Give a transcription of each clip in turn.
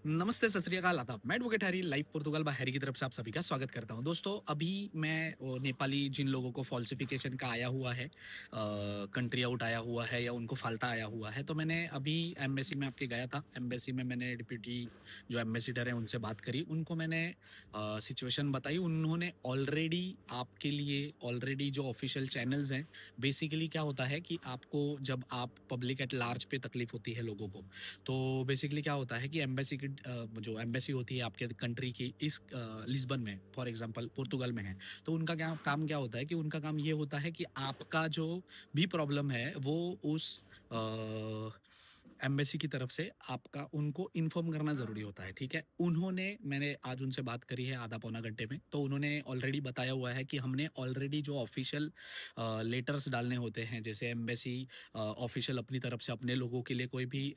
नमस्ते, सत श्री अकाल, आदाब। मैं एडवोकेट हैरी लाइव पुर्तगाल बाय हैरी की तरफ से आप सभी का स्वागत करता हूं। दोस्तों, अभी मैं नेपाली जिन लोगों को फॉल्सिफिकेशन का आया हुआ है, कंट्री आउट आया हुआ है या उनको फाल्टा आया हुआ है, तो मैंने अभी एम्बेसी में आपके गया था। एम्बेसी में मैंने डिप्यूटी जो एम्बेसडर हैं उनसे बात करी, उनको मैंने सिचुएशन बताई। उन्होंने ऑलरेडी जो ऑफिशियल चैनल्स हैं, बेसिकली क्या होता है कि आपको जब आप पब्लिक एट लार्ज पे तकलीफ होती है लोगों को, तो बेसिकली क्या होता है कि एम्बेसी की जो एम्बेसी होती है आपके कंट्री की इस लिस्बन में, फॉर एग्जांपल पुर्तगाल में है, तो उनका क्या होता है कि उनका काम ये होता है कि आपका जो भी प्रॉब्लम है वो उस एम्बेसी की तरफ से आपका उनको इन्फॉर्म करना ज़रूरी होता है, ठीक है? मैंने आज उनसे बात करी है आधा पौना घंटे में, तो उन्होंने ऑलरेडी बताया हुआ है कि हमने ऑलरेडी जो ऑफिशियल लेटर्स डालने होते हैं, जैसे एम्बेसी ऑफिशियल अपनी तरफ से अपने लोगों के लिए कोई भी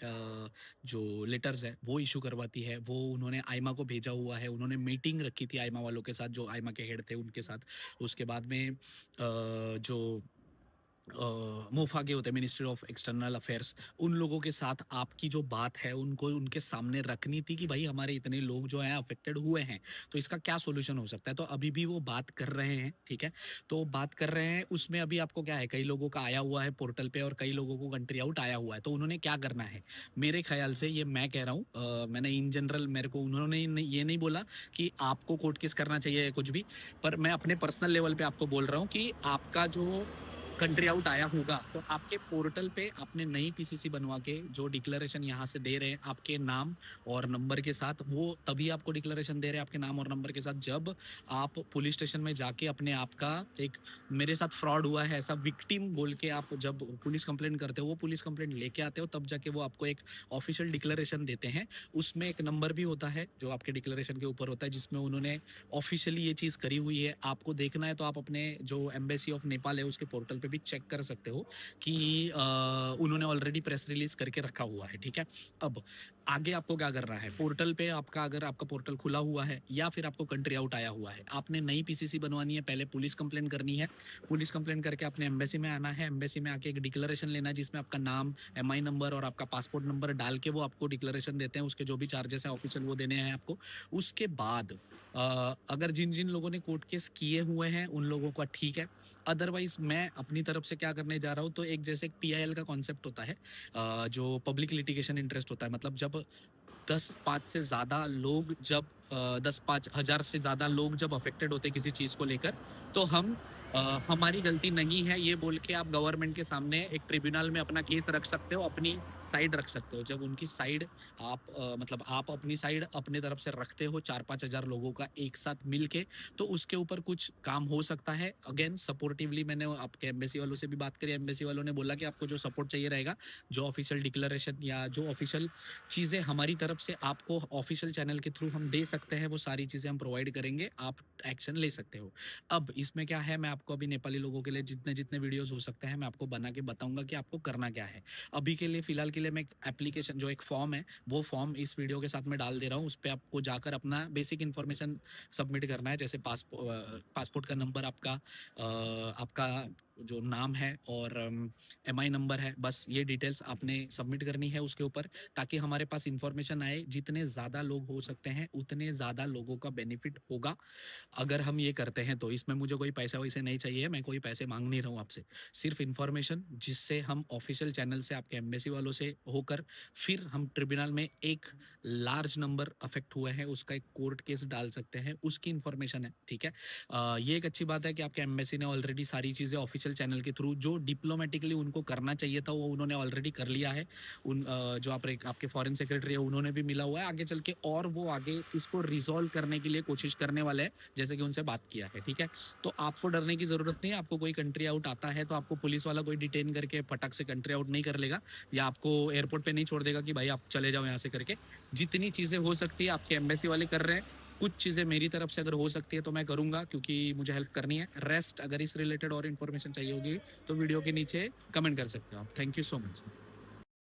जो लेटर्स है वो इशू करवाती है, वो उन्होंने आईमा को भेजा हुआ है। उन्होंने मीटिंग रखी थी आईमा वालों के साथ, जो आईमा के हेड थे उनके साथ। उसके बाद में जो मोफागे होते हैं, मिनिस्ट्री ऑफ एक्सटर्नल अफेयर्स, उन लोगों के साथ आपकी जो बात है उनको उनके सामने रखनी थी कि भाई हमारे इतने लोग जो हैं अफेक्टेड हुए हैं, तो इसका क्या सॉल्यूशन हो सकता है। तो अभी भी वो बात कर रहे हैं, ठीक है? तो बात कर रहे हैं, उसमें अभी आपको क्या है, कई लोगों का आया हुआ है पोर्टल पे और कई लोगों को कंट्री आउट आया हुआ है। तो उन्होंने क्या करना है, मेरे ख्याल से, ये मैं कह रहा हूँ, मैंने इन जनरल, मेरे को उन्होंने ये नहीं बोला कि आपको कोर्ट केस करना चाहिए या कुछ भी, पर मैं अपने पर्सनल लेवल पे आपको बोल रहा हूँ कि आपका जो कंट्री आउट आया होगा, तो आपके पोर्टल पे आपने नई पीसीसी बनवा के जो डिक्लेरेशन यहाँ से दे रहे हैं आपके नाम और नंबर के साथ, वो तभी आपको डिक्लेरेशन दे रहे हैं आपके नाम और नंबर के साथ जब आप पुलिस स्टेशन में जाके अपने आप का एक, मेरे साथ फ्रॉड हुआ है ऐसा विक्टिम बोल के आप जब पुलिस कंप्लेंट करते हो, वो पुलिस कंप्लेंट लेके आते हो, तब जाके वो आपको एक ऑफिशियल डिक्लेरेशन देते हैं। उसमें एक नंबर भी होता है जो आपके डिक्लेरेशन के ऊपर होता है, जिसमें उन्होंने ऑफिशियली ये चीज़ करी हुई है। आपको देखना है तो आप अपने जो एम्बेसी ऑफ नेपाल है उसके पोर्टल पे भी चेक कर सकते हो कि उन्होंने ऑलरेडी प्रेस रिलीज करके रखा हुआ है, ठीक है? अब आगे आपको क्या करना है, पोर्टल पे आपका, अगर आपका पोर्टल खुला हुआ है या फिर आपको कंट्री आउट आया हुआ है, आपने नई पीसीसी बनवानी है, पहले पुलिस कंप्लेन करनी है। पुलिस कंप्लेन करके अपने एम्बेसी में आना है, एम्बेसी में आके एक डिक्लेरेशन लेना है जिसमें आपका नाम, एमआई नंबर और आपका पासपोर्ट नंबर डाल के वो आपको डिक्लेरेशन देते हैं। उसके जो भी चार्जेस है ऑफिशियल वो देने हैं आपको। उसके बाद अगर जिन जिन लोगों ने कोर्ट केस किए हुए हैं उन लोगों का ठीक है, अदरवाइज मैं अपनी तरफ से क्या करने जा रहा हूँ, तो एक जैसे एक पीआईएल का कॉन्सेप्ट होता है, जो पब्लिक लिटिगेशन इंटरेस्ट होता है, मतलब जब 10-5 से ज़्यादा लोग, जब 10-5 हज़ार से ज़्यादा लोग जब अफेक्टेड होते हैं किसी चीज़ को लेकर, तो हम हमारी गलती नहीं है ये बोल के आप गवर्नमेंट के सामने एक ट्रिब्यूनल में अपना केस रख सकते हो, अपनी साइड रख सकते हो। जब उनकी साइड आप मतलब आप अपनी साइड अपने तरफ से रखते हो 4-5 हज़ार लोगों का एक साथ मिल के, तो उसके ऊपर कुछ काम हो सकता है। अगेन सपोर्टिवली मैंने आपके एम्बेसी वालों से भी बात करी, एम्बेसी वालों ने बोला कि आपको जो सपोर्ट चाहिए रहेगा, जो ऑफिशियल डिक्लेरेशन या जो ऑफिशियल चीज़ें हमारी तरफ से आपको ऑफिशियल चैनल के थ्रू हम दे सकते हैं, वो सारी चीज़ें हम प्रोवाइड करेंगे, आप एक्शन ले सकते हो। अब इसमें क्या है, मैं आपको अभी नेपाली लोगों के लिए जितने जितने वीडियोस हो सकते हैं मैं आपको बना के बताऊंगा कि आपको करना क्या है। अभी के लिए, फिलहाल के लिए, मैं एक एप्लीकेशन, जो एक फॉर्म है, वो फॉर्म इस वीडियो के साथ में डाल दे रहा हूँ। उस पर आपको जाकर अपना बेसिक इन्फॉर्मेशन सबमिट करना है, जैसे पासपोर्ट का नंबर, आपका जो नाम है और एमआई नंबर है, बस ये डिटेल्स आपने सबमिट करनी है उसके ऊपर, ताकि हमारे पास इंफॉर्मेशन आए। जितने ज़्यादा लोग हो सकते हैं उतने ज़्यादा लोगों का बेनिफिट होगा अगर हम ये करते हैं। तो इसमें मुझे कोई पैसा वैसे नहीं चाहिए, मैं कोई पैसे मांग नहीं रहा हूँ आपसे, सिर्फ इन्फॉर्मेशन, जिससे हम ऑफिशियल चैनल से, आपके एम्बेसी वालों से होकर, फिर हम ट्रिब्यूनल में एक लार्ज नंबर अफेक्ट हुए हैं उसका एक कोर्ट केस डाल सकते हैं, उसकी इन्फॉर्मेशन है, ठीक है? ये एक अच्छी बात है कि आपके एम्बेसी ने ऑलरेडी सारी चीज़ें ऑफिशियल चैनल के थ्रू, जो डिप्लोमेटिकली उनको करना चाहिए था, वो उन्होंने ऑलरेडी कर लिया है। जो आपके फॉरेन सेक्रेटरी है उन्होंने भी मिला हुआ है आगे चल के, और वो आगे इसको रिजॉल्व करने के लिए कोशिश करने वाले हैं, जैसे कि उनसे बात किया है, ठीक है? तो आपको डरने की ज़रूरत नहीं है। आपको कोई कंट्री आउट आता है तो आपको पुलिस वाला कोई डिटेन करके फटक से कंट्री आउट नहीं कर लेगा, या आपको एयरपोर्ट पे नहीं छोड़ देगा कि भाई आप चले जाओ यहाँ से करके। जितनी चीज़ें हो सकती है आपके एम्बेसी वाले कर रहे हैं, कुछ चीज़ें मेरी तरफ से अगर हो सकती है तो मैं करूँगा, क्योंकि मुझे हेल्प करनी है। रेस्ट, अगर इस रिलेटेड और इन्फॉर्मेशन चाहिए होगी तो वीडियो के नीचे कमेंट कर सकते हो आप। Thank you so much.